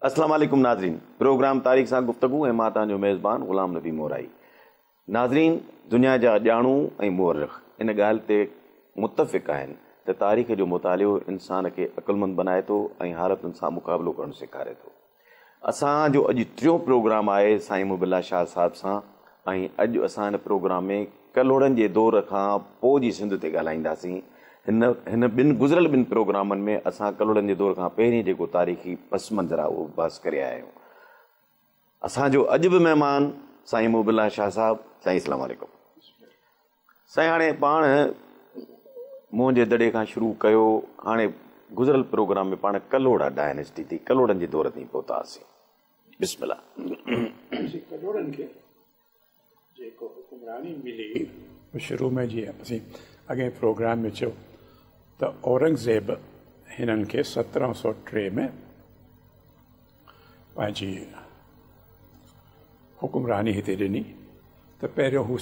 अस्सलाम वालेकुम नाज़रीन, प्रोग्राम तारीख़ सां गुफ्तगू ऐं मां तव्हांजो मेज़बान ग़ुलाम नबी मोराई। नाज़रीन, दुनिया जा ॼाणू ऐं मुअर्रिख़ इन ॻाल्हि ते मुतफ़िक़ आहिनि त तारीख़ जो मुतालियो इंसान खे अक़ुलमंद बनाए थो ऐं हालतुनि सां मुक़ाबिलो करणु सेखारे थो। असांजो अॼु टियों प्रोग्राम आहे साईं मुबिल्ला शाह साहिब सां, ऐं अॼु असां हिन प्रोग्राम में कलोड़नि जे दौर खां पोइ जी सिंध ते ॻाल्हाईंदासीं। हिन गुज़िरियल ॿिनि प्रोग्रामनि में असां कलोड़नि जे दौर खां पहिरीं जेको तारीख़ी पस मंज़र आहे उहो बहस करे आया आहियूं। असांजो अॼु बि महिमान साईं मुबिल्ला शाह साहिबु। साईं अस्सलाम वालेकुम। साईं, हाणे पाण मुंहं जे दड़े खां शुरू कयो। हाणे गुज़िरियल प्रोग्राम में पाण कलोड़ा डायनेस्टी थी, कलोड़नि जे दौर ताईं पहुतासीं। बिस्मिल्लाह। कलोड़नि खे जेको हुकुमरानी मिली शुरू में, जीअं असीं अॻे प्रोग्राम में चयो त औरंगज़ेब हिननि खे 1703 में पंहिंजी हुकुमरानी हिते ॾिनी। त पहिरियों हू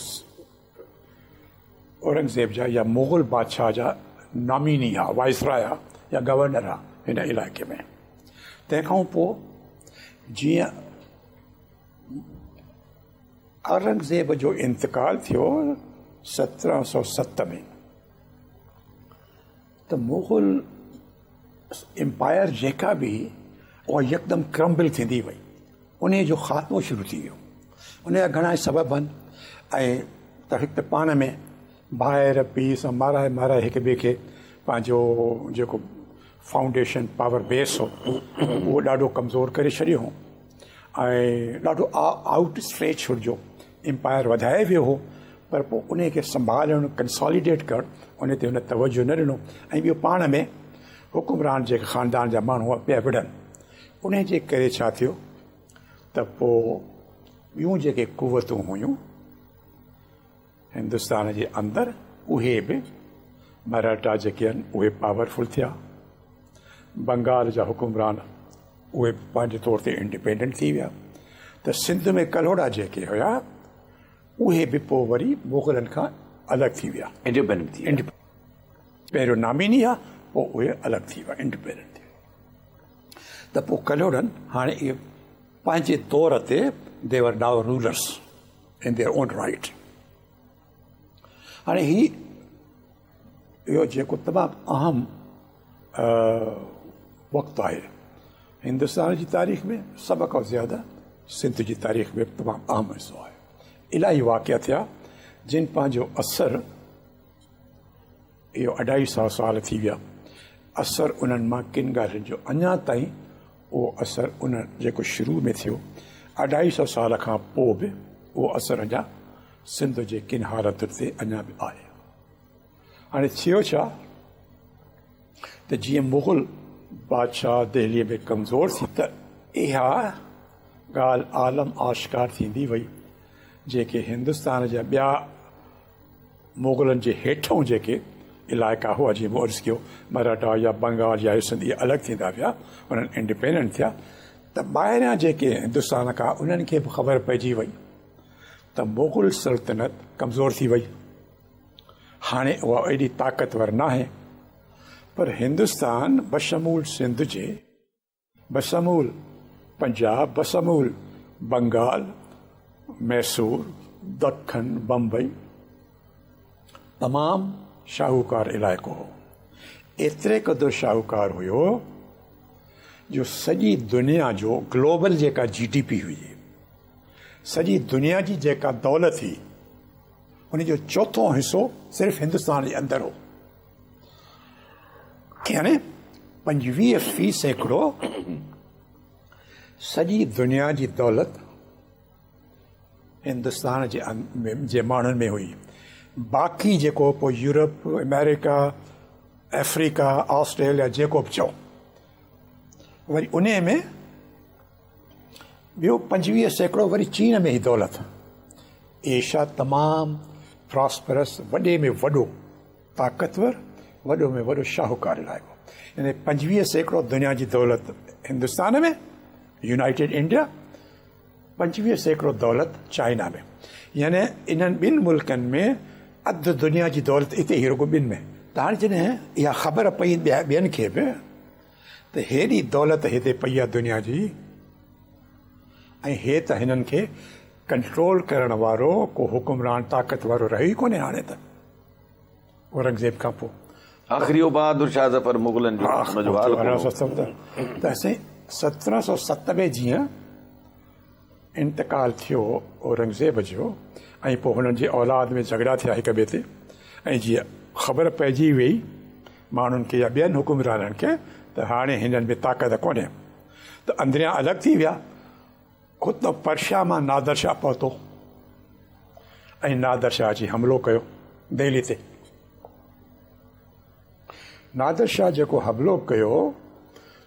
औरंगज़ेब जा या मुग़ल बादशाह जा नामीनी आहे, वाइसराय आहे या गवर्नर आहे हिन इलाइक़े में। तंहिंखां पोइ जीअं औरंगज़ेब जो इंतकाल थियो 1707 में, त मुग़ल एम्पायर जेका बि उहा यकदमि क्रम्बल थींदी वई, उन जो ख़ात्मो शुरू थी वियो। उन जा घणा सबब आहिनि, ऐं त हिकु त पाण में ॿाहिरि पीस माराए माराए हिक ॿिए खे पंहिंजो जेको फाउंडेशन पावर बेस हो उहो ॾाढो कमज़ोर करे छॾियो हो, ऐं ॾाढो आउट स्ट्रेच हुजो एम्पायर वधाए वियो हो। पर पोइ उन खे संभालणु, कंसोलिडेट करणु, उन ते हुन तवजो न ॾिनो। ऐं ॿियो पाण में हुकुमरान जेके ख़ानदान जा माण्हू पिया विढ़नि, उन जे करे छा थियो त पोइ ॿियूं जेके कुवतूं हुयूं हिंदुस्तान जे अंदरि, उहे बि मराठा जेके आहिनि उहे पावरफुल थिया। बंगाल जा हुकुमरान उहे पंहिंजे तौर ते इंडिपेंडेंट थी विया। त सिंध में कलोड़ा जेके हुया उहे बि पोइ वरी मुग़लनि खां अलॻि थी विया, इंडिपेंडेंट थी विया। पहिरियों नामीनी आहे, पोइ उहे अलॻि थी विया, इंडिपेंडेंट थी विया। त पोइ कलोड़नि हाणे इहे पंहिंजे तौर ते they were now rulers in their own right. हाणे इहो जेको तमामु अहम वक़्तु आहे हिंदुस्तान जी तारीख़ में, सभ खां ज़्यादा सिंध जी तारीख़ में तमामु अहम हिसो आहे। इलाही वाक़िया थिया जिन पंहिंजो असरु, इहो 250 साल थी विया, असरु उन्हनि मां किन ॻाल्हियुनि जो अञा ताईं उहो असरु उन जेको शुरू में थियो 250 साल खां पोइ बि उहो असरु अञा सिंध जे किन हालतुनि ते अञा बि आहे। हाणे थियो छा त जीअं मुग़ल बादशाह दिल्लीअ में कमज़ोर थी, त इहा ॻाल्हि आलम आश्कार थींदी वई। जेके हिंदुस्तान जा ॿिया मुग़लनि जे हेठों जेके इलाइक़ा हुआ, जीअं मूं अर्ज़ु कयो मराठा या बंगाल या सिंध, इहे अलॻि थींदा विया, उन्हनि इंडिपेंडेंट थिया। त ॿाहिरियां जेके हिंदुस्तान खां उन्हनि खे बि ख़बर पइजी वई त मुग़ल सल्तनत कमज़ोर थी वई, हाणे उहा एॾी ताक़तवर न आहे। पर हिंदुस्तान बशमूल सिंध जे, बशमूल पंजाब, बशमूल बंगाल, मैसूर, दखन, बम्बई, तमामु शाहूकार इलाइक़ो हो। एतिरे क़दुरु शाहूकार हुयो जो सॼी दुनिया जो ग्लोबल जेका GDP हुई, सॼी दुनिया जी जेका दौलत हुई, उन जो चौथों हिसो सिर्फ़ु हिंदुस्तान जे अंदरि हो। यानी 25% सॼी दुनिया जी दौलत हिंदुस्तान जे माण्हुनि में हुई। बाक़ी जेको पोइ यूरोप, अमेरिका, अफ्रीका, ऑस्ट्रेलिया जेको बि चओ, वरी उन में ॿियो 25% वरी चीन में ई दौलत। एशिया तमामु प्रॉस्परस, वॾे में वॾो ताक़तवर, वॾो में वॾो शाहूकार इलाइक़ो। यानी 25% दुनिया जी दौलत हिंदुस्तान में, यूनाइटेड इंडिया, 25% दौलत चाइना में। यानी इन्हनि ॿिनि मुल्कनि में अधु दुनिया जी दौलत हिते ई रुॻो ॿिनि में। त हाणे जॾहिं इहा ख़बर पई ॿियनि खे बि त हेॾी दौलत हिते पई आहे दुनिया जी, ऐं हे त हिननि खे कंट्रोल करण वारो को हुकुमरान ताक़त वारो रहियो ई कोन्हे हाणे त औरंगज़ेब खां पोइ। आख़िरी बहादुर शाह ज़फ़र मुग़लनि जो हुनजो हाल त असीं 1707 में जीअं इंतकाल थियो औरंगज़ेब जो ऐं पोइ हुननि जे औलाद में झगड़ा थिया हिक ॿिए ते ऐं जीअं ख़बर पइजी वई माण्हुनि खे या ॿियनि हुकुमराननि खे त हाणे हिननि में ताक़त कोन्हे त अंदरियां अलॻि थी विया। ख़ुदि त पर्शिया मां नादर शाह पहुतो ऐं नादर शाह जी हमिलो कयो दिल्ली ते। नादर शाह जेको हमिलो कयो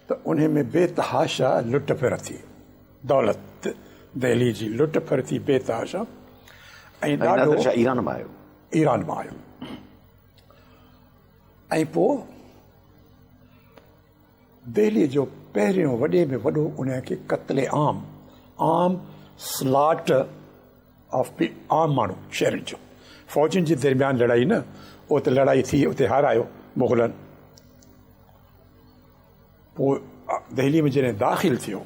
त उन में बेतहाशा लुट फिर थी, दौलत दिल्ली जी लुट फिर थी बेतहाशा। ऐं नादर शाह ईरान मां आयो, ईरान मां आयो ऐं पोइ दिल्ली जो पहिरियों वॾे में वॾो उनखे क़त्ले आम स्लाटर ऑफ आम माण्हू शहरनि जो फ़ौजनि जे दरमियान लड़ाई न, उते लड़ाई थी, उते हारायो मुग़लनि। पोइ दिल्ली में जॾहिं दाख़िल थियो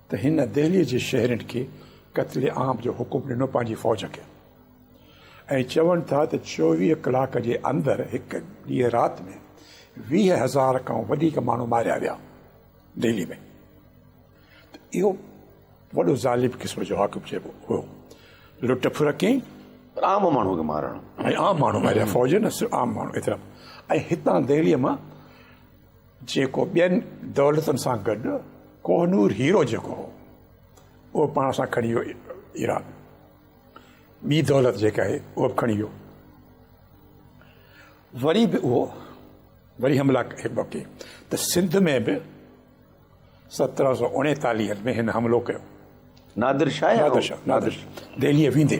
त हिन दिल्लीअ जे शहरनि खे क़त्ले आम जो हुकुम ॾिनो पंहिंजी फ़ौज खे ऐं चवनि था त 24 कलाक जे अंदरि हिकु ॾींहुं राति में 20,000 खां वधीक माण्हू मारिया विया दिल्ली में। त इहो वॾो ज़ालिब क़िस्म जो हाकिम चइबो हुयो। लुट फुर कयईं आम माण्हू खे मारणु ऐं आम माण्हू मारिया, फ़ौज न सिर्फ़ु आम माण्हू एतिरा। ऐं हितां दिल्लीअ मां जेको ॿियनि दौलतुनि सां गॾु कोहनूर हीरो जेको हो उहो पाण सां खणी वियो ईरान, ॿी दौलत जेका आहे उहो बि खणी वियो। वरी बि उहो वरी हमला कई त सिंध में बि 1739 में हिन हमिलो कयो। नादिर शाह दिल्लीअ वेंदे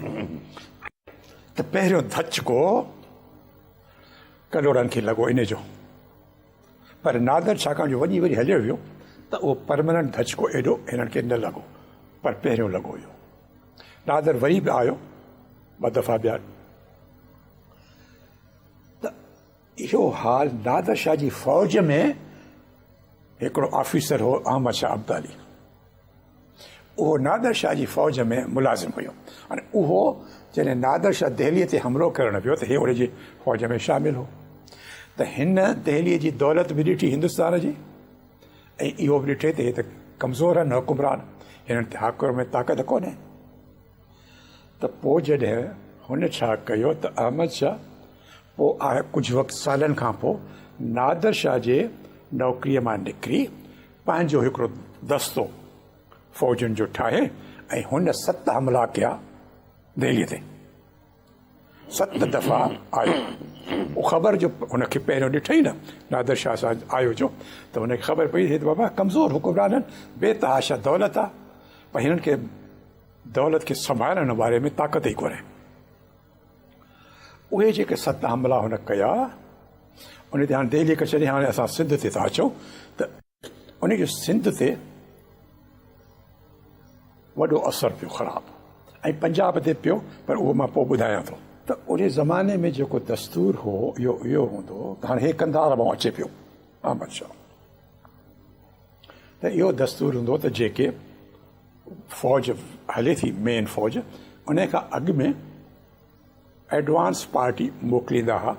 त पहिरियों धचको करोड़नि खे लॻो इन जो, पर नादिर छाकाणि जो वञी वरी हलियो वियो त उहो परमानेंट धचको एॾो हिननि खे न लॻो, पर पहिरियों लॻो हुयो। नादिर वरी बि आयो 2 दफ़ा ॿिया। त इहो हाल नादिर शाह जी फ़ौज में हिकिड़ो ऑफिसर हो अहमद शाह अब्दाली, उहो नादिर शाह जी फ़ौज में मुलाज़िम हुयो। हाणे उहो जॾहिं नादिर शाह दिल्लीअ ते हमिलो करणु वियो त हे उन जी फ़ौज में शामिल हो। त हिन दिल्लीअ जी दौलत बि ॾिठी हिंदुस्तान जी ऐं इहो बि ॾिठे त हे त कमज़ोर आहिनि हुकुमरान, हिननि ते हाकुर में ताक़त कोन्हे। त पोइ जॾहिं हुन छा कयो त अहमद शाह पोइ आहे कुझु वक़्तु सालनि खां पोइ नादिर शाह जे नौकरीअ मां निकिरी पंहिंजो हिकिड़ो दस्तो फ़ौजुनि जो ठाहे ऐं हुन 7 हमला कया दिल्लीअ ते, 7 दफ़ा आयो। उहो ख़बर जो हुनखे पहिरियों ॾिठई न नादिर शाह सां आयो जो त हुनखे ख़बर पई त बाबा कमज़ोर हुकुमरान आहिनि, बेतहाशा दौलत आहे, पर हिननि खे दौलत खे संभालण बारे में ताक़त ई कोन्हे। उहे जेके 7 हमला हुन कया उन ते हाणे दिल्ली खे छॾे हाणे असां सिंध ते था अचूं त उनजो सिंध ते वॾो असरु पियो ख़राबु ऐं पंजाब ते पियो, पर उहो मां पोइ ॿुधायां थो। त उन ज़माने में जेको दस्तूर हो इहो हूंदो त हाणे हे कंधार मां अचे पियो अहमद शाह। त इहो दस्तूर हूंदो त जेके फ़ौज हले थी मेन फ़ौज उन खां अॻु में एडवांस पार्टी मोकिलींदा हुआ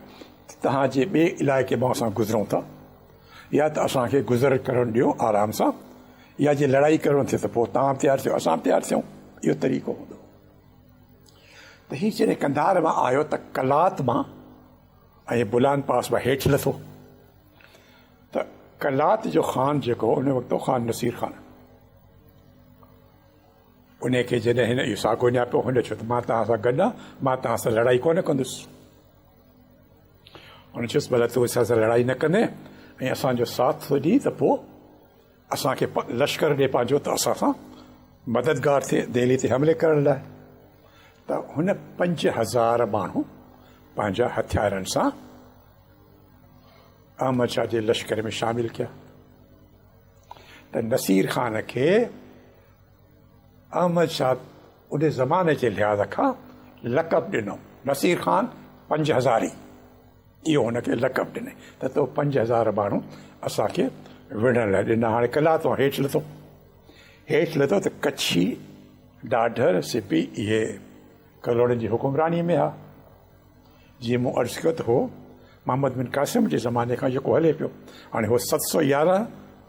तव्हांजे ॿिए इलाइक़े मां असां गुज़रूं था, या त असांखे गुज़र करणु ॾियो आराम सां, या जे लड़ाई करणु थिए त पोइ तव्हां तयारु थियो असां तयारु थियूं। इहो तरीक़ो हूंदो। त हीउ जॾहिं कंधार मां आयो त कलात मां ऐं बुलान पास मां हेठि लथो त कलात जो ख़ान जेको उन वक़्तु ख़ान नसीर ख़ान, उनखे जॾहिं हिन इहो साॻियो न्यापियो हुन चयो त मां तव्हां सां गॾु आहियां, मां तव्हां सां लड़ाई कोन कंदुसि। हुन चयुसि भले तूं असां सां लड़ाई न कंदे ऐं असांजो साथ थो ॾी त पोइ असांखे लश्कर ॾे पंहिंजो त असां सां मददगार थिए दिल्ली ते हमले करण लाइ। त हुन 5,000 माण्हू पंहिंजा हथियारनि सां अहमद शाह जे लश्कर में शामिल कया। त नसीर ख़ान खे अहमद शाह उन ज़माने जे लिहाज़ खां लक़ब ॾिनो नसीर ख़ान 5,000 इहो हुनखे लक़ब ॾिनई त तो 5,000 माण्हू असांखे विढ़ण लाइ ॾिना। हाणे कलात मां हेठि लथो, हेठि लथो त कच्छी ॾाढर सिपी इहे कलोड़नि जी हुकुमरानी में हा। जीअं मूं अर्ज़ु कयो त हो मोहम्मद बिन क़ासिम जे ज़माने खां जेको हले पियो। हाणे हो 711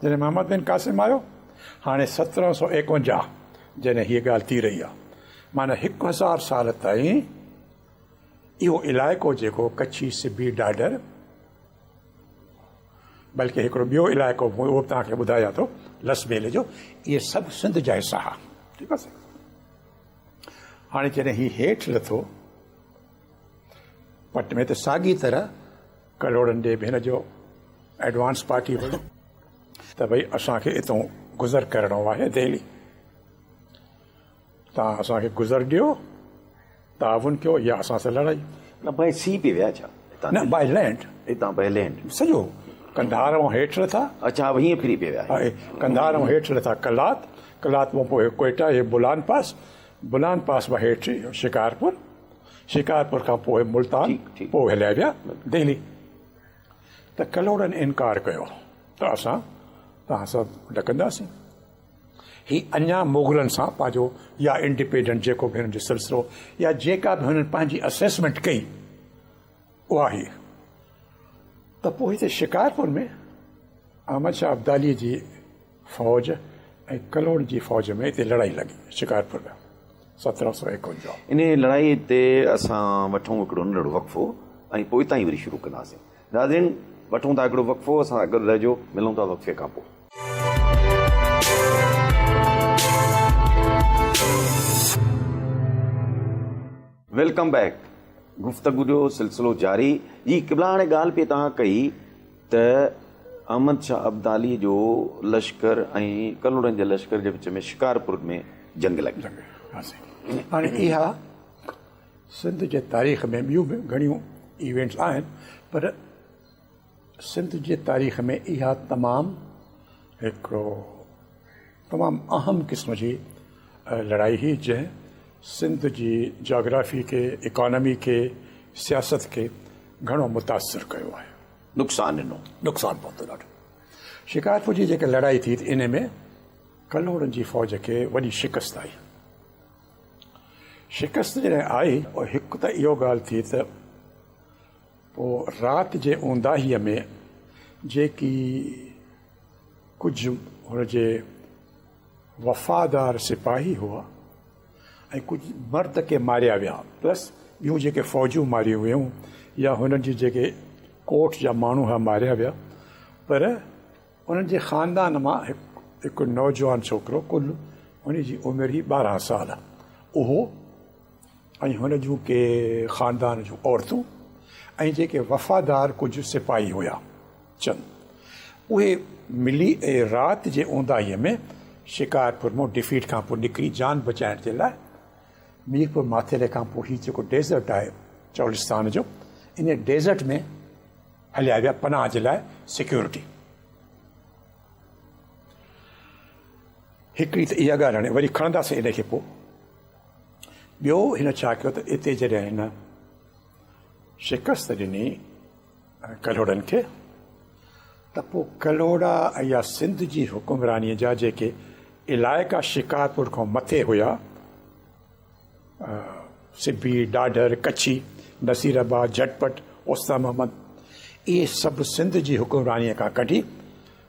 जॾहिं मोहम्मद बिन क़ासिम आयो, हाणे 1751 जॾहिं हीअ ॻाल्हि थी रही आहे। माना 1000 साल ताईं इहो इलाइक़ो जेको कच्छी सिबी ॾाढर, बल्कि हिकिड़ो ॿियो इलाइक़ो उहो बि तव्हांखे ॿुधायां थो लसबेले जो, इहे सभु सिंध जा हिसा हुआ। ठीकु आहे। हाणे जॾहिं हीउ हेठि लथो पट में, त साॻी तरह कलोड़नि ॾे बि हिन जो एडवांस पार्टी हुई त भई असांखे हितां गुज़र करिणो आहे दिल्ली, तव्हां असांखे गुज़र ॾियो, ताउन कयो या असां सां लड़ाई। न बाय सी पे विया छा? न बाय लैंड, हितां बाय लैंड सॼो कंधार ऐं हेठि लथा। अच्छा, हीअं फिरी पे विया। कंधार ऐं हेठि लथा कलात, कलात मां पोइ कोयटा, हे बुलान पास, बुलान पास मां हेठि शिकारपुर, शिकारपुर खां पोइ मुल्तान, पोइ हलिया विया दिल्ली। त कलोड़नि इनकार कयो त असां तव्हां सां ॾकंदासीं। ही अञा मुग़लनि सां पंहिंजो या इंडिपेंडेंट जेको बि हिननि जो सिलसिलो या जेका बि हुननि पंहिंजी असेसमेंट कई उहा ही। त पोइ हिते शिकारपुर में अहमद शाह अब्दाली जी फ़ौज ऐं कलोड़ जी फ़ौज में हिते लड़ाई लॻी शिकारपुर में 1751। इन लड़ाई ते असां वठूं हिकिड़ो नंढड़ो वक़फ़ो ऐं पोइ हितां ई वरी शुरू कंदासीं। नाज़रीन, वठूं था हिकिड़ो वक़फ़ो, असां गॾु रहिजो, मिलूं था वक़फ़े खां पोइ। Welcome back. गुफ़्तगू जो सिलसिलो जारी। जी क़िबला, हाणे ॻाल्हि पे तव्हां कई त अहमद शाह अब्दाली जो लश्कर ऐं कलोड़नि जे लश्कर जे विच में शिकारपुर में जंग लॻी। हाणे इहा सिंध जे तारीख़ में ॿियूं बि घणियूं इवेंट्स आहिनि, पर सिंध जे तारीख़ में इहा तमामु अहम क़िस्म जी लड़ाई हुई, जंहिं सिंध जी जोग्राफी खे, इकोनॉमी खे, सियासत खे घणो मुतासिर कयो आहे, नुक़सानु पहुतो ॾाढो। शिकारपुर जी जेका लड़ाई थी इन में कलोड़नि जी फ़ौज खे वॾी शिकस्त आई। शिकस्त जॾहिं आई, और हिकु त इहो ॻाल्हि थी त पोइ राति जे ऊंदाहीअ में जेकी कुझु हुनजे वफ़ादार सिपाही हुआ ऐं कुझु मर्द खे मारिया विया, प्लस ॿियूं जेके फ़ौजियूं मारियूं वियूं या हुननि जी जेके कोर्ट जा माण्हू हुआ मारिया विया। पर उन्हनि जे ख़ानदान मां हिकु नौजवान छोकिरो, कुल हुन जी उमिरि ई 12 साल, उहो ऐं हुन जूं के ख़ानदान जूं औरतूं ऐं जेके वफ़ादार कुझु सिपाही हुया चंद, उहे मिली ऐं राति जे ऊंदाहीअ में शिकारपुर मां डिफीट खां पोइ निकिरी जान बचाइण जे लाइ मीरपुर माथेरे खां पोइ हीउ जेको डेज़र्ट आहे चौलिस्तान जो, इन डेज़र्ट में हलिया विया पनाह जे लाइ सिक्योरिटी। हिकिड़ी त इहा ॻाल्हि, हाणे वरी खणंदासीं इन खे पोइ। ॿियो हिन छा कयो त हिते जॾहिं हिन शिकस्त ॾिनी कलोड़नि खे, त पोइ कलोड़ा या सिंध जी हुकुमरानीअ जा जेके इलाइक़ा शिकारपुर खां मथे हुया, सिबी, ॾाढर, कच्छी, नसीराबाद, झटपट, ओस्ता मोहम्मद, इहे सभु सिंध जी हुकुमरानीअ खां कढी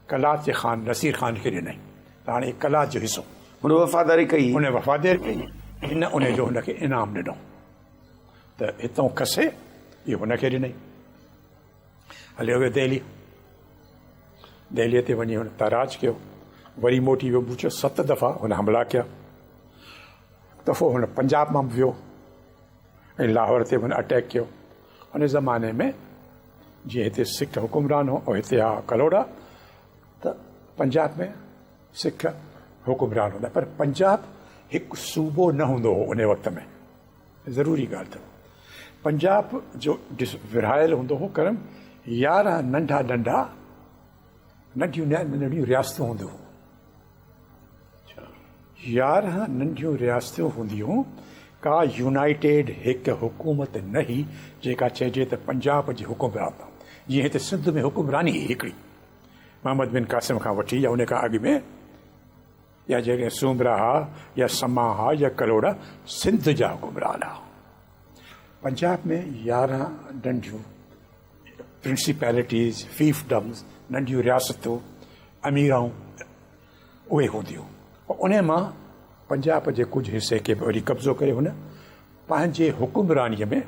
कलात जे ख़ान नसीर ख़ान खे ॾिनई। त हाणे कलात जो हिसो हुन वफ़ादारी कई, हिन उन जो हुनखे इनाम ॾिनो त हितां खसे, इहो हुनखे ॾिनई। हलियो वियो दिल्लीअ ते वञी हुन ताराज कयो, वरी मोटी वियो पूछो, 7 दफ़ा हुन हमला कया। दफ़ो हुन पंजाब मां बि वियो ऐं लाहौर ते हुन अटैक कयो। हुन ज़माने में जीअं हिते सिख हुकुमरान हो ऐं हिते हा कलोड़ा, त पंजाब में सिख हुकुमरान हूंदा, पर पंजाब हिकु सूबो न हूंदो हो उन वक़्त में। ज़रूरी ॻाल्हि अथव, पंजाब जो विरहायल हूंदो हो करम 11 नंढियूं रियासतूं हूंदियूं। 11 नंढियूं रियासतूं हूंदियूं, का यूनाइटेड हिकु हुकूमत न ही जेका चइजे त पंजाब जी हुकुमरान। जीअं हिते सिंध में हुकुमरानी हिकिड़ी मोहम्मद बिन क़ासिम खां वठी या उन खां अॻु में या जॾहिं सूमरा हुआ या समा हुआ या कलोड़ा सिंध जा हुकुमरान हुआ। पंजाब में 11 नंढियूं प्रिंसिपैलिटीज़, फीफडम्स, नंढियूं रियासतूं, अमीराऊं उहे हूंदियूं। उन मां पंजाब जे कुझु हिसे खे बि वरी कब्ज़ो करे हुन पंहिंजे हुकुमरानीअ में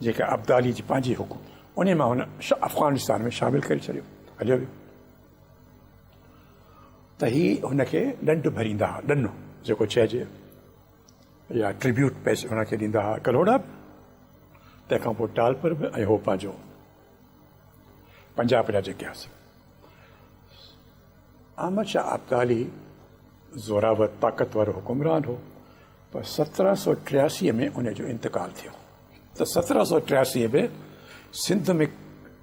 जेका अब्दाली जी पंहिंजी हुकुम उन मां हुन अफ़गानिस्तान में शामिल करे छॾियो हलियो वियो। त ही हुनखे ॾंड भरींदा हुआ, ॾनु जेको चइजे, या ट्रिब्यूट पैसे हुनखे ॾींदा हुआ कलोड़ा बि, तंहिंखां पोइ टालपुर बि, ऐं हो पंहिंजो पंजाब जा जेके हुआसीं। अहमद शाह अब्दाली ज़ोरावर ताक़तवर हुकुमरान हो, पर 1783 में उनजो इंतकाल थियो। त 1783 में सिंध में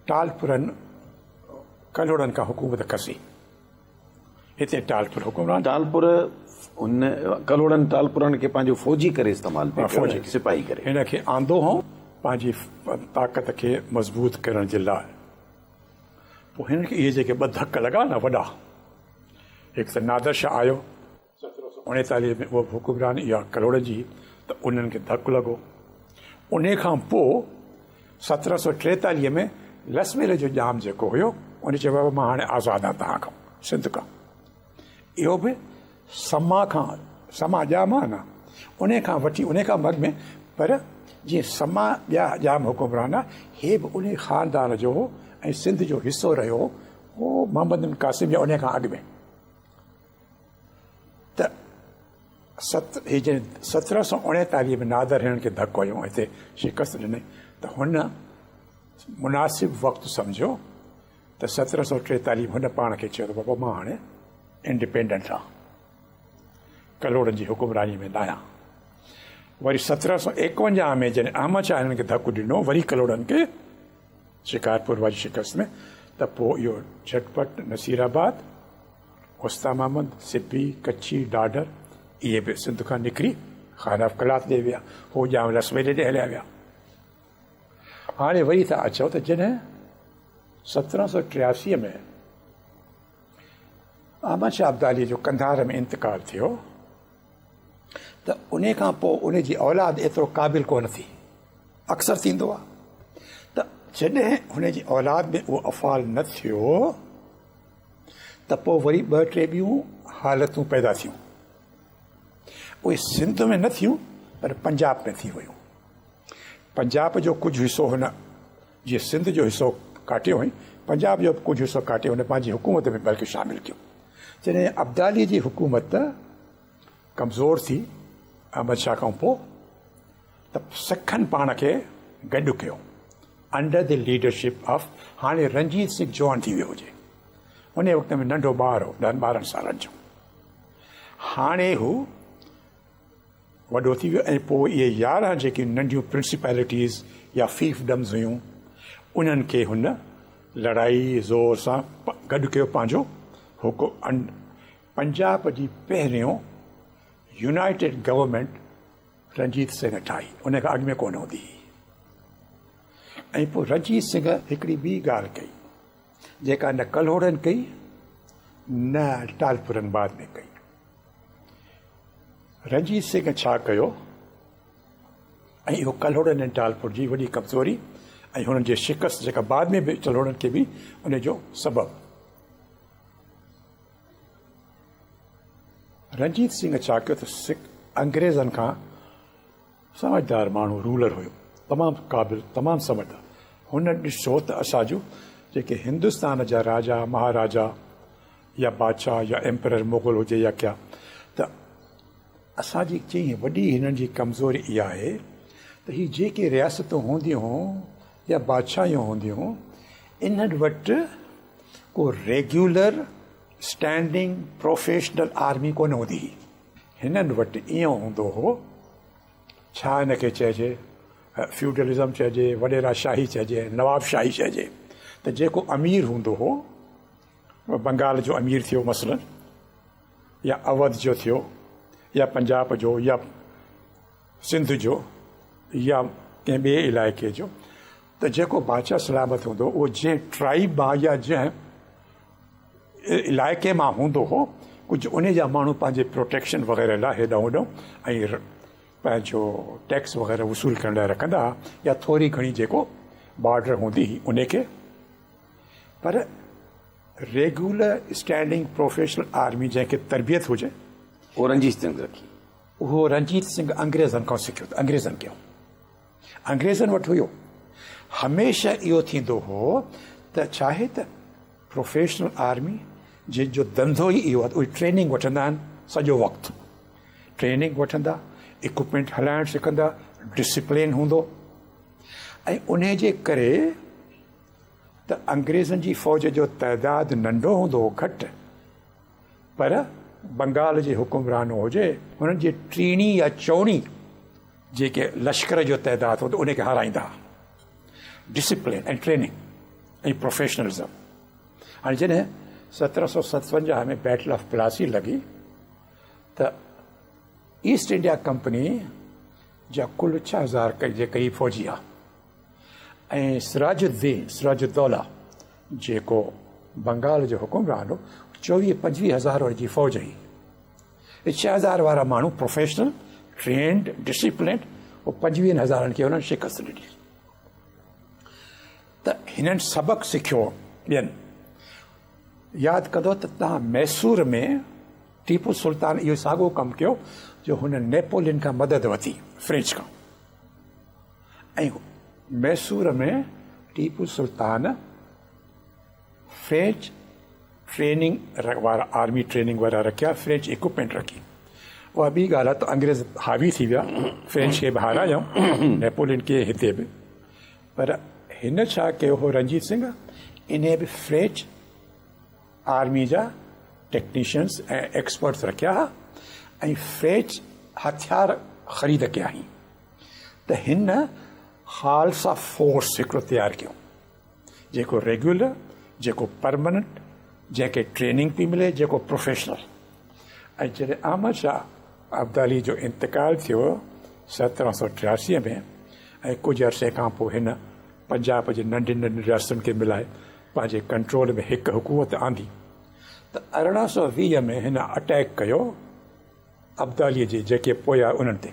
टालपुरनि कलोड़नि खां हुकूमत खसी। हिते टालपुर हुकुमरान, टालपुर उन कलोड़नि टालपुरनि खे पंहिंजो फ़ौजी करे इस्तेमालु पियो, फ़ौजी सिपाही करे हिनखे आंदो हो पंहिंजी ताक़त खे मज़बूत करण जे लाइ। पोइ हिनखे इहे जेके ॿ धक लॻा न वॾा, हिकु त नादर शाह आयो 1739 में, उहा हुकुमरान इहा कलोड़नि जी, त उन्हनि खे धकु लॻो। उन खां पोइ 1743 में लसमेर जो ॼाम जेको हुयो, उन चयो बाबा मां हाणे आज़ादु आहियां तव्हां खां, सिंध खां। इहो बि समा खां, समा ॼाम आहे न, उन खां वठी उन खां मग में, पर जीअं समा ॿिया ॼाम हुकुमरान आहे, हे बि उन ख़ानदान जो हो ऐं सिंध जो हिसो रहियो हो मोहम्मद बिन कासिम या उन खां अॻु में। त 1739 में नादर हिननि खे धकु हयो, हिते शिकस्त ॾिनई, त हुन मुनासिब वक़्तु सम्झो त 1743 में हुन पाण खे चयो त बाबा मां हाणे इंडिपेंडेंट आहियां, कलोड़नि जी हुकुमरानी में न आहियां। वरी 1751 में जॾहिं अहमद शाह हिननि खे धकु ॾिनो, वरी कलोड़नि खे शिकारपुर वारी शिकस्त में, त पोइ इहो झटपट नसीराबाद, उस्ता महमद, सिपी, कच्छी, डाडर इहे बि सिंध खां निकिरी खान ऑफ कलात ॾे विया, हो ॼाम लसमेरे ॾे हलिया विया। हाणे वरी था अचो त जॾहिं 1783 में अहमद शाह अब्दाली जो कंधार में इंतकाल थियो, त उन खां पोइ उन जी औलाद एतिरो क़ाबिल कोन थी, अक्सर थींदो आहे। त जॾहिं हुन जी औलाद में उहो अफ़ाल न थियो, त पोइ वरी 2-3 ॿियूं हालतूं पैदा थियूं। उहे सिंध में न थियूं, पर पंजाब में थी वियूं। पंजाब जो कुझु हिसो हुन, जीअं सिंध जो हिसो काटियो हुई, पंजाब जो कुझु हिसो काटियो हुन पंहिंजी हुकूमत में बल्कि शामिल कयो। जॾहिं अब्दाली जी हुकूमत कमज़ोर थी अहमद शाह खां पोइ, त सिखनि पाण खे गॾु कयो अंडर द लीडरशिप ऑफ, हाणे रणजीत सिंह जवान थी वियो हुजे, उन वक़्त में नंढो ॿार हो 10-12 सालनि जो, हाणे हू वॾो थी वियो। ऐं पोइ इहे 11 जेके नंढियूं प्रिंसिपैलिटीज़ या फीफडम्स हुयूं, उन्हनि खे हुन लड़ाई ज़ोर सां गॾु कयो पंहिंजो पंजाब जी पहिरियों यूनाइटेड गवर्नमेंट रणजीत सिंह ठाही, उन खां अॻु में कोन हूंदी हुई। ऐं पोइ रणजीत सिंह हिकिड़ी ॿी ॻाल्हि कई, जेका न कलोड़नि कई न टालपुरनि बाद में कई। रणजीत सिंह छा कयो, ऐं इहो कलोड़नि ऐं टालपुर जी वॾी कमज़ोरी ऐं हुननि जे शिकस्त जेका बाद में बि कलोड़नि खे बि उन जो सबबु। रणजीत सिंह छा कयो त अंग्रेज़नि खां समझदार माण्हू रूलर हुयो, तमामु क़ाबिल, तमामु समझदार। हुन ॾिसो त असांजो जेके हिंदुस्तान जा राजा महाराजा या बादशाह या एम्परर मुग़ल हुजे या क्या, त असांजी चई वॾी हिननि जी कमज़ोरी इहा आहे त ही जेके रियासतूं हूंदियूं हुयूं या बादशाहियूं हूंदियूं हुयूं, इन्हनि वटि को रेग्युलर स्टैंडिंग प्रोफेशनल आर्मी कोन हूंदी हुई। हिननि वटि ईअं हूंदो हो, छा हिनखे चइजे, फ्यूडलिज़म चइजे, वॾेरा शाही चइजे, नवाब शाही चइजे, त जेको अमीर हूंदो हो, बंगाल जो अमीर थियो मसलन, या अवध जो थियो, या पंजाब जो, या सिंध जो, या कंहिं ॿिए इलाइक़े जो, त जेको बादशाह सलामत हूंदो, उहो जंहिं ट्राइब मां या जंहिं इलाइक़े मां हूंदो हो, कुझु उन जा माण्हू पंहिंजे प्रोटेक्शन वग़ैरह लाइ हेॾां होॾां ऐं पंहिंजो टैक्स वग़ैरह वसूल करण लाइ रखंदा हुआ या थोरी घणी जेको बॉर्डर हूंदी हुई उन खे। पर रेगुलर स्टैंडिंग प्रोफेशनल आर्मी जंहिंखे तरबियत हुजे उहो रंजीत सिंह रखी। उहो रंजीत सिंह अंग्रेज़नि खां सिखियो त अंग्रेज़नि कयो, अंग्रेज़नि वटि हुयो। हमेशह इहो थींदो हो त चाहे त प्रोफेशनल आर्मी जंहिंजो धंधो ई इहो आहे, उहे ट्रेनिंग वठंदा आहिनि सॼो वक़्तु, ट्रेनिंग वठंदा, इक्विपमेंट हलाइणु सिखंदा, डिसिप्लिन हूंदो। ऐं उन जे करे त अंग्रेज़नि जी फ़ौज जो तइदादु नंढो हूंदो हो, घटि, पर बंगाल जे हुकुमरान हुजे हुननि जे टीणी या चौणी जेके लश्कर जो तइदादु हूंदो उनखे हाराईंदा। डिसिप्लिन ऐं ट्रेनिंग ऐं प्रोफेशनलिज़म। हाणे जॾहिं 1757 में बैटल ऑफ प्लासी लॻी त ईस्ट इंडिया कंपनी जा कुल 6000 जे क़रीब फ़ौजी आहे ऐं सिराजुद्दौला जेको बंगाल जो हुकुमरान हो 24-25 हज़ार जी फ़ौज हुई। 6000 वारा माण्हू प्रोफेशनल ट्रेंड डिसिप्लिन, उहो 25 हज़ारनि खे हुननि शिकस्त ॾिनी। त हिननि सबक़ु सिखियो ॿियनि। यादि कंदो त तव्हां मैसूर में टीपू सुल्तान इहो साॻियो कमु कयो जो हुन नेपोलियन खां मदद वरिती फ्रेंच खां, ऐं मैसूर में टीपू सुल्तान फ्रेंच ट्रेनिंग वारा आर्मी ट्रेनिंग वारा रखिया, फ्रेंच इक्विपमेंट रखी। उहा ॿी ॻाल्हि आहे त अंग्रेज़ हावी थी विया, फ्रेंच खे बि हारायूं, नेपोलियन खे हिते बि। पर हिन छा कयो हो रंजीत सिंह, इन बि फ्रेंच आर्मी जा टेक्नीशियंस ऐं एक्सपर्ट्स रखिया हुआ ऐं फ्रेंच हथियार ख़रीद कया हुई। त हिन खालसा फोर्स हिकिड़ो तयारु कयो जेको रेगुलर, जेको परमानेंट, जंहिंखे ट्रेनिंग पई मिले, जेको प्रोफेशनल। ऐं जॾहिं अहमद शाह अब्दाली जो इंतकाल थियो 1783 में ऐं कुझु अरसे खां पोइ हिन पंजाब जे नंढी नंढी रियासतुनि खे मिलाए पंहिंजे कंट्रोल में हिकु हुकूमत आंदी, त 1820 में हिन अटैक कयो अब्दालीअ जे जेके पोया उन्हनि ते।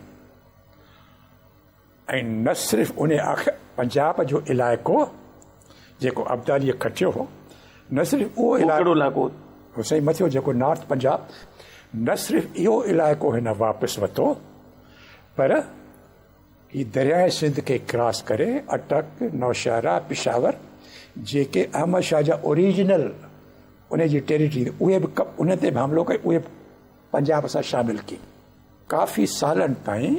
ऐं न सिर्फ़ु उन पंजाब जो इलाइक़ो जेको अब्दालीअ खटियो हो, न सिर्फ़ु उहो इलाइक़ो साईं मथियो जेको नॉर्थ पंजाब, न सिर्फ़ु इहो इलाइक़ो हिन वापसि वरितो, पर ही दरियाए सिंध खे क्रॉस करे अटक, नौशहरा, पिशावर जेके अहमद शाह जा ओरिजिनल उन जी टेरिटरी उहे बि उन ते बि हमिलो कई, उहे पंजाब सां शामिल की। काफ़ी सालनि ताईं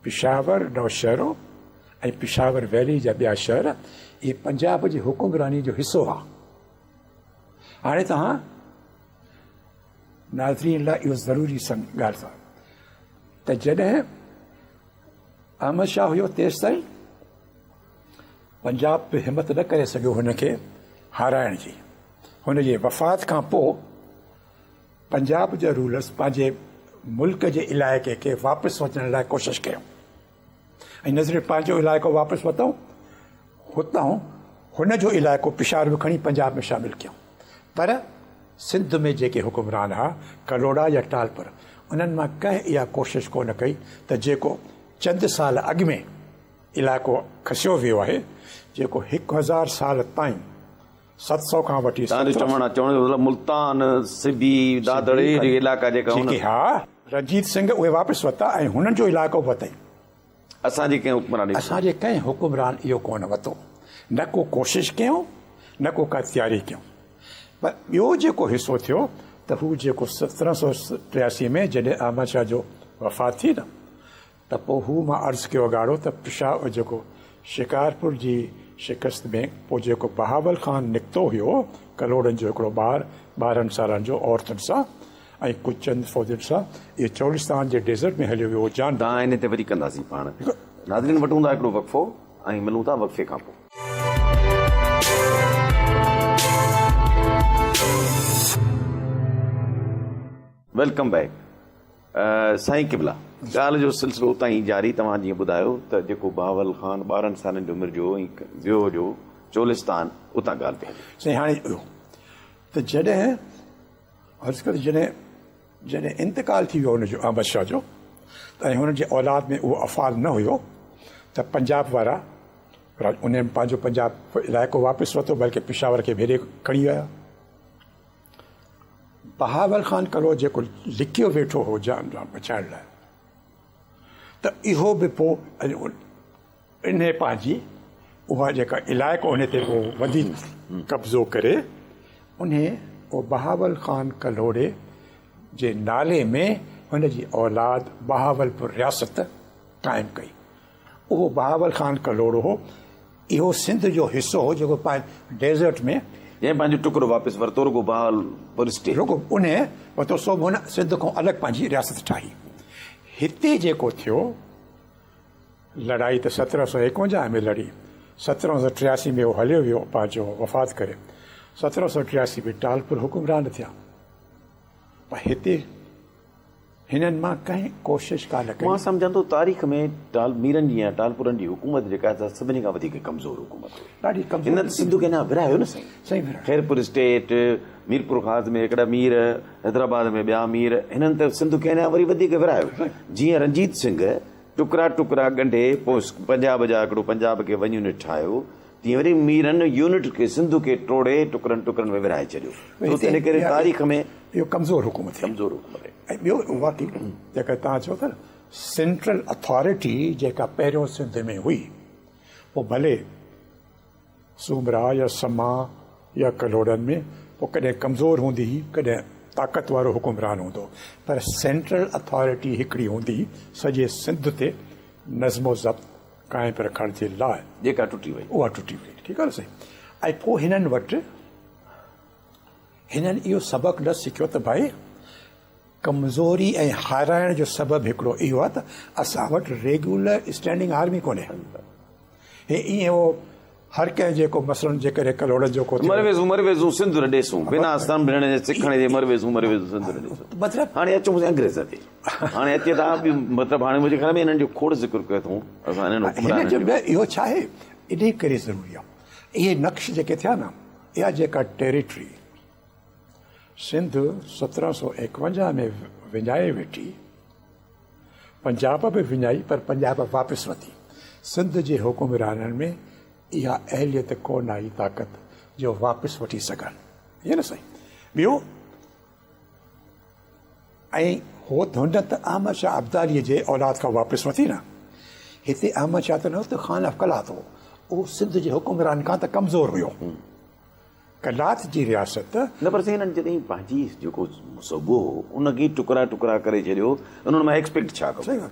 पिशावर, नौशहरो ऐं पिशावर वैली जा ॿिया शहर इहे पंजाब जी हुकुमरानी जो हिसो हुआ। हाणे तव्हां नाज़रीन लाइ इहो ज़रूरी ॻाल्हि आहे त जॾहिं अहमद शाह हुयो तेसि ताईं पंजाब बि हिमत न करे सघियो हुनखे हाराइण जी। हुनजे वफ़ात खां पोइ पंजाब जा रूलर्स पंहिंजे मुल्क जे इलाइक़े खे वापसि वठण लाइ कोशिशि कयूं ऐं न सिर्फ़ु पंहिंजो इलाइक़ो वापसि वरितऊं, हुतां हुनजो इलाइक़ो पिशावर बि खणी पंजाब में शामिल कयूं। पर सिंध में जेके हुकुमरान हुआ कलोड़ा या टालपुर, उन्हनि मां कंहिं इहा कोशिशि कोन कई त जेको चंद साल अॻु में इलाइक़ो खसियो वियो आहे, जेको 1000 साल ताईं 700 खां वठी मुल्तान, सिबी, दादड़ी इलाइक़ा जेका हा रंजीत सिंह उहे वापसि वरिता ऐं हुननि जो इलाइक़ो वरितई। असांजे कंहिं हुकुमरान इहो कोन वरितो, न को कोशिशि कयूं, न को का तयारी कयूं। पर ॿियो जेको हिसो थियो त हू जेको 1783 में जॾहिं अहमद शाह जो वफ़ात थी न, त पोइ हू मां अर्ज़ु कयो अॻाड़ो त पिशावर जेको शिकारपुर जी शिकस्त में पोइ जेको बहावल ख़ान निकितो हुयो कलोड़नि जो हिकिड़ो ॿार 12 सालनि जो औरतुनि सां ऐं कुझु चंद फ़ौजियुनि सां, इहो चोलिस्तान जे डेज़र्ट में हलियो वियो जान। तव्हां इन ते वरी कंदासीं पाण। नाज़रीन वठूं था हिकिड़ो वक़फ़ो ऐं मिलूं था वक़फ़े खां पोइ। Welcome back. साईं क़िबला, ॻाल्हि जो सिलसिलो उतां ई जारी। तव्हां जीअं ॿुधायो त जेको बहावल ख़ान 12 सालनि जी उमिरि जो वियो जो चोलिस्तान, उतां ॻाल्हि पई। साईं हाणे त जॾहिं अर्ज़ु कर जॾहिं इंतकाल थी वियो हुनजो अहमद शाह जो त ऐं हुनजे औलाद में उहो अफ़ाल न हुयो त पंजाब वारा उन पंहिंजो पंजाब इलाइक़ो वापसि वरितो बल्कि पिशावर खे भेरे खणी विया बहावल ख़ान कलो जेको लिखियो वेठो हो जाम बचाइण लाइ त इहो बि पोइ इन पंहिंजी उहा जेका इलाइक़ो उन ते पोइ वधीक कब्ज़ो करे उन बहावल ख़ान कलोड़े जे नाले में हुनजी औलाद बहावलपुर रियासत क़ाइमु कई उहो बहावल ख़ान कलोड़ो हो इहो सिंध जो हिसो हो जेको पंहिंजे डेज़र्ट में जंहिं पंहिंजो टुकड़ो वापसि वरितो रुगो बहावलपुर स्टेट रुगो उन वरितो सो हुन सिंध खां अलॻि पंहिंजी रियासत ठाही हिते जेको थियो लड़ाई त 1751 में लड़ी 1783 में उहो हलियो वियो पंहिंजो वफ़ात करे 1783 में टालपुर हुकुमरान थिया पर हिते हिननि मां कंहिं कोशिशि कान कई मां सम्झंदो तारीख़ में मीरनि जी या टालपुरनि जी हुकूमत जेका सभिनी खां वधीक कमज़ोर हुकूमत हुई ॾाढी हिन कमज़ोर सिंधु खे अञा विरायो न साईं सही विरायो ख़ैरपुर स्टेट मीरपुर ख़ास में हिकिड़ा मीर हैदराबाद में ॿिया मीर हिननि त सिंधु खे अञा वरी वधीक विरायो जीअं रंजीत सिंह टुकड़ा टुकड़ा ॻंढे पोइ पंजाब जा हिकिड़ो पंजाब खे वन यूनिट ठाहियो तीअं वरी मीरनि यूनिट खे सिंधु खे टोड़े टुकड़नि टुकड़नि में विराए छॾियो इन करे तारीख़ में इहो कमज़ोर हुकूमत आहे कमज़ोर हुकूमत आहे ऐं ॿियो वाक़ई जेका तव्हां चओ था न सेंट्रल अथॉरिटी जेका पहिरियों सिंध में हुई पोइ भले सूमरा या समा या कलोड़नि में पोइ कॾहिं कमज़ोर हूंदी हुई कॾहिं ताक़त वारो हुकुमरान हूंदो पर सेंट्रल अथॉरिटी हिकिड़ी हूंदी सॼे सिंध ते नज़्मो ज़ब्त क़ाइमु रखण जे लाइ जेका टुटी वई उहा टुटी वई ठीकु आहे न साईं ऐं पोइ हिननि वटि हिननि इहो सबक़ु न सिखियो त भाई कमज़ोरी ऐं हाराइण जो सबबु हिकिड़ो इहो आहे त असां वटि रेगुलर स्टैंडिंग आर्मी कोन्हे हे ईअं उहो हर कंहिं जेको मसइलनि जे करे कलोड़नि जो को मरवेज़ूं सिंध न ॾेसूं बिना संभलण जे सिखण जे मरवेज़ूं सिंध न ॾेसूं मतिलबु हाणे अचूं अंग्रेज़ ते हाणे अचे था मतिलबु हाणे मुंहिंजे ख़्याल में हिननि जो खोड़ ज़िक्र कयो अथऊं असां हिननि इहो छा आहे इन करे ज़रूरी आहे इहे नक्श जेके थिया न इहा जेका टेरिटरी सिंध 1751 में विञाए वेठी पंजाब बि विञाई पर पंजाब वापसि वरिती सिंध जे हुकुमराननि में इहा अहलियत कोन आई ताक़त जो वापसि वठी सघनि ईअं न साईं ॿियो ऐं हो हुन त अहमद शाह अब्दालीअ जे औलाद खां वापसि वरिती न हिते अहमद शाह त न हो त ख़ान ऑफ कलात हो उहो सिंध जे हुकुमरान खां त कमज़ोर हुयो कलात जी रियासत न पर हिननि जॾहिं पंहिंजी जेको सूबो हो उनखे टुकड़ा टुकड़ा करे छॾियो उन्हनि मां एक्सपेक्ट छा कयो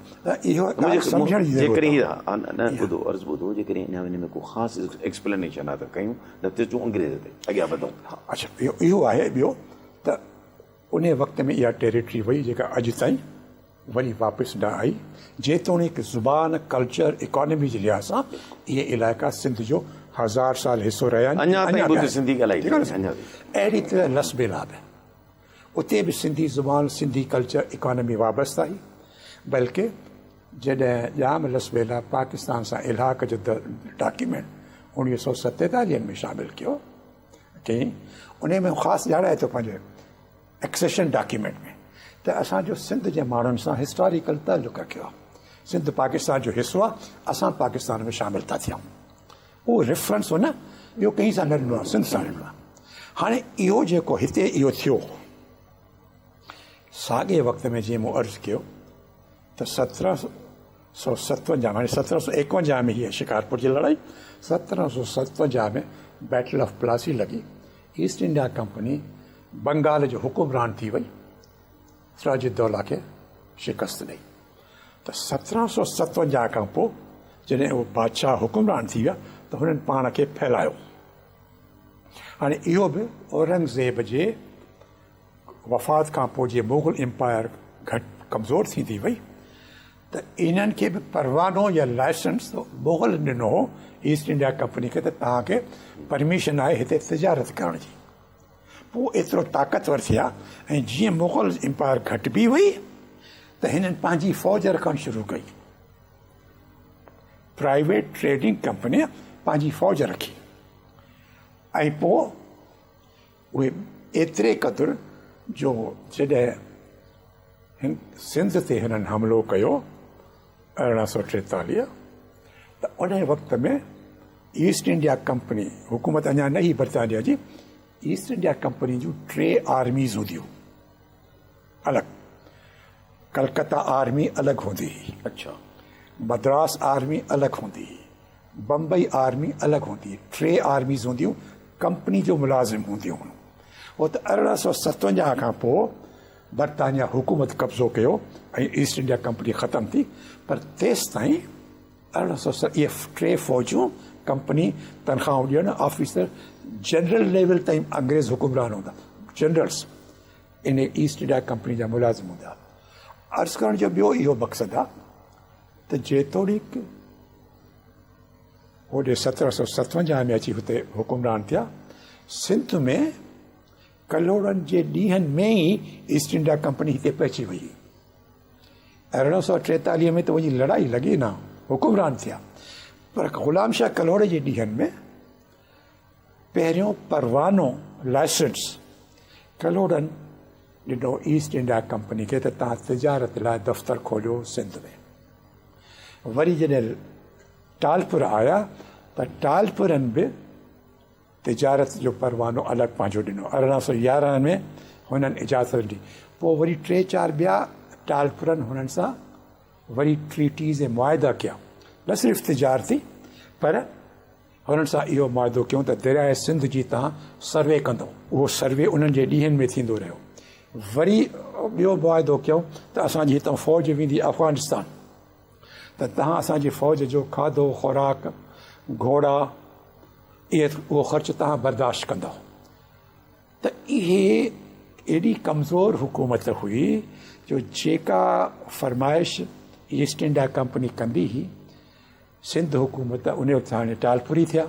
इहो सम्झण जी ज़रूरत आहे। ॿुधो अर्ज़ु ॿुधो जेकॾहिं हिन में को ख़ासि एक्सप्लेनेशन आहे त कयूं न त अचूं अंग्रेज़ ते अॻियां वधूं अच्छा इहो आहे ॿियो त उन वक़्त में इहा टेरिटरी हुई जेका अॼु ताईं वरी वापसि न आई जेतोणीकि ज़ुबान कल्चर इकोनॉमी जे लिहाज़ सां इहे इलाइक़ा सिंध जो 1000 साल हिसो रहिया आहिनि अहिड़ी तरह लसबेला बि उते बि सिंधी ज़ुबान सिंधी कल्चर इकोनॉमी वाबस्ता आई बल्कि जॾहिं जाम लसबेला पाकिस्तान सां इलाक़ जो डॉक्यूमेंट 1947 में शामिलु कयो कयईं उन में ख़ासि ॼाणाए थो पंहिंजे एक्सेशन डॉक्यूमेंट में त असांजो सिंध जे माण्हुनि सां हिस्टोरिकल तालुक़ रखियो आहे सिंध पाकिस्तान जो हिसो आहे असां पाकिस्तान में शामिलु था थियूं उहो रेफरेंस हो न ॿियो कंहिं सां न ॾिनो आहे सिंध सां ॾिनो आहे हाणे इहो जेको हिते इहो थियो साॻे वक़्त में जीअं मूं अर्ज़ु कयो त 1757 हाणे 1751 में हीअ शिकारपुर जी लड़ाई 1757 में बैटल ऑफ प्लासी लॻी ईस्ट इंडिया कंपनी बंगाल जो हुकुमरान थी वई सिराजुद्दौला खे शिकस्त ॾेई त 1757 खां पोइ जॾहिं उहो बादशाह हुकुमरान थी विया त हुननि पाण खे फैलायो हाणे इहो बि औरंगज़ेब जे वफ़ात खां पोइ जीअं मुग़ल एम्पायर घटि कमज़ोर थींदी वई त इन्हनि खे बि परवानो या लाइसेंस मुग़ल ॾिनो हो ईस्ट इंडिया कंपनी खे त तव्हांखे परमिशन आहे हिते तिजारत करण जी पोइ एतिरो ताक़तवर थिया ऐं जीअं मुग़ल एम्पायर घटिबी वई त हिननि पंहिंजी फ़ौज रखणु शुरू कई प्राइवेट ट्रेडिंग कंपनी पंहिंजी फ़ौज रखी ऐं पोइ उहे एतिरे क़दुरु जो जॾहिं सिंध ते हिननि हमिलो कयो 1843 त उन वक़्त में ईस्ट इंडिया कंपनी हुकूमत अञा न ही बरतानिया जी ईस्ट इंडिया कंपनी जूं 3 आर्मीज़ हूंदियूं अलॻि कलकत्ता आर्मी अलॻि हूंदी हुई अच्छा मद्रास आर्मी अलॻि हूंदी हुई बम्बई आर्मी अलॻि हूंदी हुई 3 आर्मीज़ हूंदियूं कंपनी जो मुलाज़िम हूंदियूं हुयूं उहो त 1857 खां पोइ बरतानिया हुकूमत कब्ज़ो कयो ऐं ईस्ट इंडिया कंपनी ख़तमु थी पर तेसि ताईं 1807 इहे 3 फ़ौजूं कंपनी तनख़्वाहूं ॾियनि ऑफिसर जनरल लेवल ताईं अंग्रेज़ हुकुमरान हूंदा जनरल्स इन ईस्ट इंडिया कंपनी जा मुलाज़िम हूंदा अर्ज़ु करण जो ॿियो इहो मक़सदु आहे त जेतोणीक होॾे 1757 में अची हुते हुकुमरान थिया सिंध में कलोड़नि जे ॾींहंनि में ई ईस्ट इंडिया कंपनी हिते पहुची वई 1843 में त वञी लड़ाई लॻी न हुकुमरान थिया पर ग़ुलाम शाह कलोड़ जे ॾींहंनि में पहिरियों परवानो लाइसेंस कलोड़नि ॾिनो ईस्ट इंडिया कंपनी खे त तव्हां तिजारत लाइ दफ़्तरु खोलियो सिंध में वरी जॾहिं टालपुर आया त टालपुरनि बि तिजारत जो परवानो अलॻि पंहिंजो ॾिनो 1811 में हुननि इजाज़त ॾिनी पोइ वरी 3-4 ॿिया टालपुरनि हुननि सां वरी ट्रीटीज़ ऐं मुआदा कया न सिर्फ़ु तिजारती पर हुननि सां इहो मुआदो कयूं त दरियाए सिंध जी तव्हां सर्वे कंदो उहो सर्वे उन्हनि जे ॾींहंनि में थींदो रहियो वरी ॿियो मुआदो कयूं त असांजी हितां फ़ौज वेंदी अफ़गानिस्तान त तव्हां असांजी फ़ौज जो खाधो खुराक घोड़ा इहे उहो ख़र्चु तव्हां बर्दाश्त कंदव त इहे एॾी कमज़ोर हुकूमत हुई जो जेका फरमाइश ईस्ट इंडिया कंपनी कंदी हुई सिंध हुकूमत उन वक़्तु हाणे टालपुरी थिया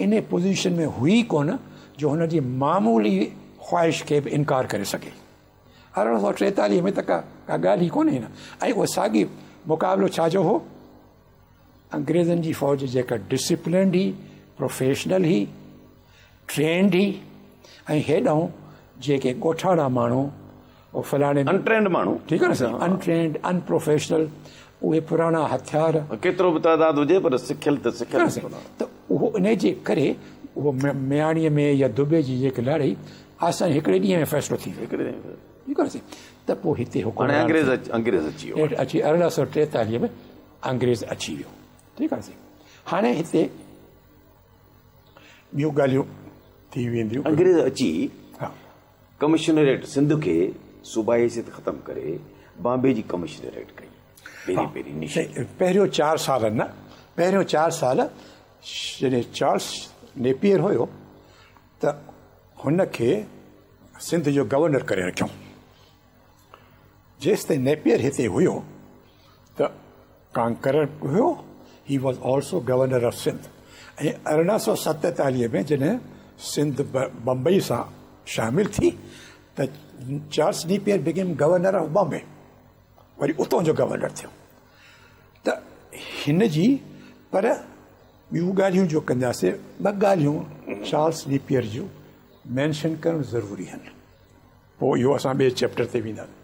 इन पोज़ीशन में हुई कोन जो हुनजी मामूली ख़्वाहिश खे बि इनकार करे सघे 1843 में त का ॻाल्हि ई कोन्हे न ऐं उहो साॻी मुक़ाबिलो छाजो हो अंग्रेज़नि जी फ़ौज जेका डिसिप्लिन्ड हुई प्रोफेशनल हुई ट्रेंड हुई ऐं हेॾां जेके ॻोठाणा माण्हू उहो फलाणे अनट्रेंड माण्हू ठीकु आहे न साईं अनट्रेंड अनप्रोफेशनल उहे पुराणा हथियार केतिरो बि तादाद हुजे पर सिखियल त सिखियल त उहो इन जे करे उहो मियाणीअ में या दुबे जी जेकी लड़ाई आसां हिकिड़े ॾींहं में फ़ैसिलो थी वियो ठीकु आहे साईं त पोइ हिते अंग्रेज़ अची वियो अची 1843 में अंग्रेज़ अची वियो ठीकु आहे साईं हाणे हिते ॿियूं ॻाल्हियूं थी वेंदियूं अंग्रेज़ अची हा कमिश्नरेट सिंध खे सूबाई हैसियत ख़तमु करे बॉम्बे जी कमिश्नरेट कई पहिरियों 4 साल न पहिरियों 4 साल जॾहिं चार्ल्स नेपियर हुयो त हुनखे सिंध जो गवर्नर करे रखियऊं जेसि ताईं नेपियर हिते हुयो त कांकरर हुयो he was also governor of Sindh ऐं 1847 में जॾहिं सिंध बम्बई सां शामिल थी त Charles Napier became governor of Bombay वरी उतां जो गवर्नर थियो त हिन जी पर ॿियूं ॻाल्हियूं जो कंदासीं 2 ॻाल्हियूं चार्ल्स नेपियर जूं मेंशन करणु ज़रूरी आहिनि पोइ इहो असां ॿिए चैप्टर ते वेंदासीं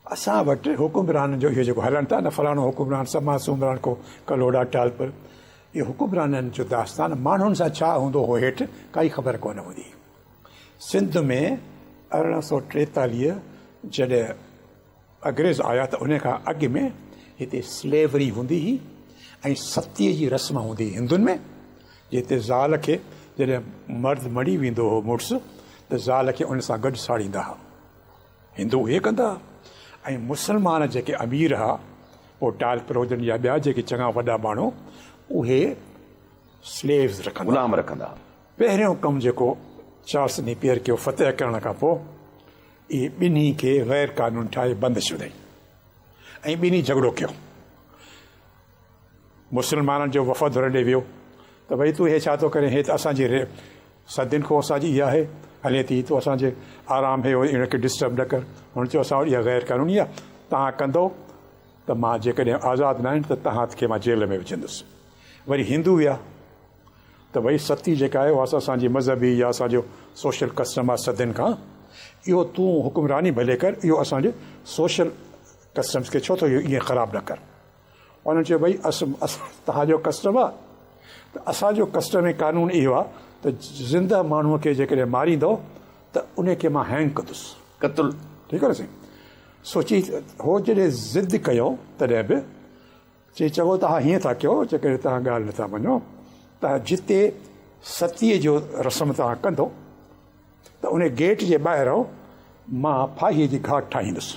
असां वटि हुकुमराननि जो इहो जेको हलनि था न फलाणो हुकुमरान समा सुमरान को कलोड़ा टालपुर इहे हुकुमराननि जो दास्तान माण्हुनि सां छा हूंदो हो हेठि काई ख़बर कोन हूंदी सिंध में 1843 जॾहिं अंग्रेज़ आया त उन खां अॻु में हिते स्लेवरी हूंदी हुई ऐं सतीअ जी रस्म हूंदी हुई हिंदुनि में जिते ज़ाल खे जॾहिं मर्द मरी वेंदो हो मुड़ुसु त ज़ाल खे उन सां गॾु साड़ींदा हुआ हिंदू उहे कंदा ऐं मुस्लमान जेके अमीर हुआ पोइ टालपुर हुजनि या ॿिया जेके चङा वॾा माण्हू उहे स्लेव्स रखंदा ग़ुलाम रखंदा पहिरियों कमु जेको चार्ल्स नेपियर कयो फतेह करण खां पोइ इहे ॿिन्ही खे ग़ैर क़ानून ठाहे बंदि छॾियईं ऐं ॿिन्ही झगड़ो कयो मुस्लमाननि जो वफ़द रॾे वियो त भई तूं हे छा थो करे हे त असांजी सदियुनि खां असांजी इहा आहे हले थी तूं असांजे आराम हे इनखे डिस्टर्ब न कर हुन चयो असां वटि इहा ग़ैर क़ानूनी आहे तव्हां कंदो त मां जेकॾहिं आज़ादु न आहिनि त तव्हां खे मां जेल में विझंदुसि वरी हिंदू विया त भई सती जेका आहे उहा असांजी मज़हबी या असांजो सोशल कस्टम आहे सदियुनि खां, इहो तूं हुकुमरानी भले कर, इहो असांजे सोशल कस्टम्स खे छो थो इहो ईअं ख़राबु न कर। उन्हनि चयो भई तव्हांजो कस्टम आहे त असांजो कस्टम ऐं कानून इहो आहे त ज़िंदा माण्हूअ खे जेकॾहिं मारींदो त उन खे मां हैंग कंदुसि, क़त्ल। ठीकु आहे न साईं। सोची हो जॾहिं ज़िद कयो तॾहिं बि चई चङो तव्हां हीअं था कयो, जेकॾहिं तव्हां ॻाल्हि नथा मञो त जिते सतीअ जो रस्म तव्हां कंदो त उन गेट जे ॿाहिरां मां फाहीअ जी घाट ठाहींदुसि।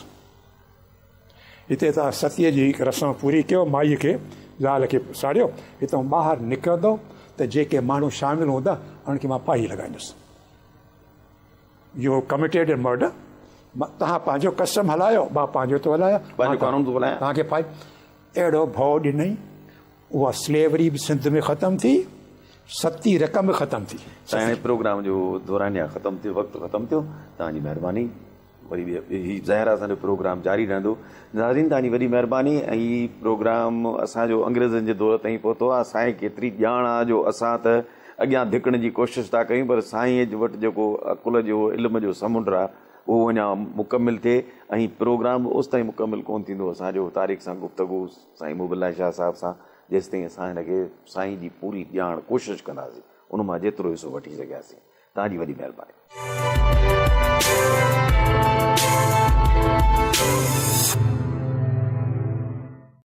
हिते तव्हां सतीअ जी रस्म पूरी कयो, माईअ खे ज़ाल खे साड़ियो, हितां ॿाहिरि निकिरंदो त जेके माण्हू शामिल हूंदा उन्हनि खे मां फाही लॻाईंदुसि। इहो कमिटेड मर्डर। तव्हां पंहिंजो कस्टम हलायो, मां पंहिंजो थो हलायां, कानून थो हलायां, तव्हांखे फाही। अहिड़ो भउ ॾिनई, उहा स्लेवरी बि सिंध में ख़तमु थी, सती रक़म बि ख़तमु थी। हाणे प्रोग्राम जो दौरानिया ख़तमु थियो, वक़्तु ख़तमु थियो। तव्हांजी महिरबानी। वरी बि ज़ाहिर आहे असांजो प्रोग्राम जारी रहंदो। नाज़रीन, तव्हांजी वॾी महिरबानी। ऐं हीउ प्रोग्राम असांजो अंग्रेज़नि जे दौर ताईं पहुतो आहे। साईं केतिरी ॼाण आहे जो असां त अॻियां धिकण जी कोशिशि था कयूं, पर साईं वटि जेको अकुल जो इल्म जो समुंड आहे उहो अञा मुकमिल थिए। ऐं प्रोग्राम ओसि ताईं मुकमिल कोन थींदो असांजो तारीख़ सां गुफ़्तगू साईं मुबिल्ला शाह साहिब सां, जेसि ताईं असां हिनखे साईं जी पूरी ॼाण कोशिशि कंदासीं, उन मां जेतिरो हिसो वठी सघियासीं। तव्हांजी वॾी महिरबानी।